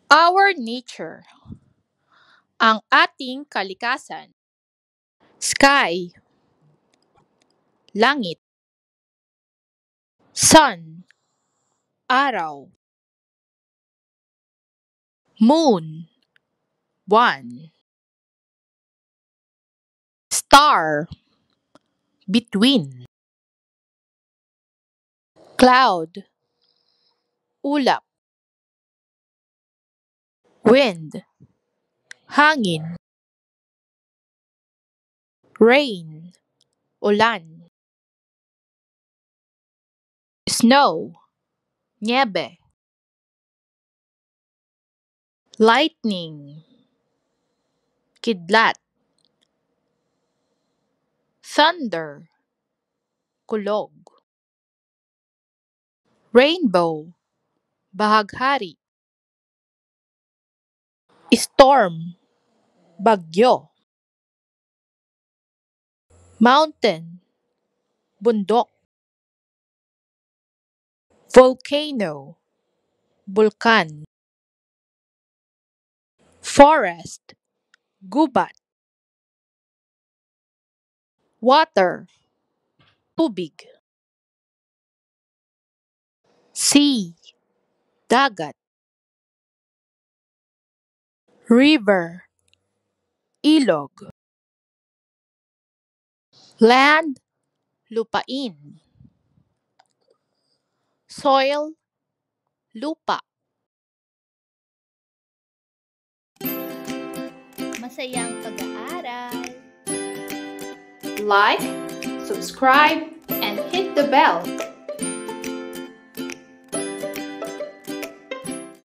Our nature, ang ating kalikasan. Sky, langit. Sun, araw. Moon, buwan. Star, between. Cloud, ulap. Wind, hangin. Rain, ulan. Snow, niebe. Lightning, kidlat. Thunder, kulog. Rainbow, bahaghari. Storm, bagyo. Mountain, bundok. Volcano, bulkan. Forest, gubat. Water, tubig. Sea, dagat. River, ilog. Land, lupain. Soil, lupa. Masayang pag-aaral! Like, subscribe, and hit the bell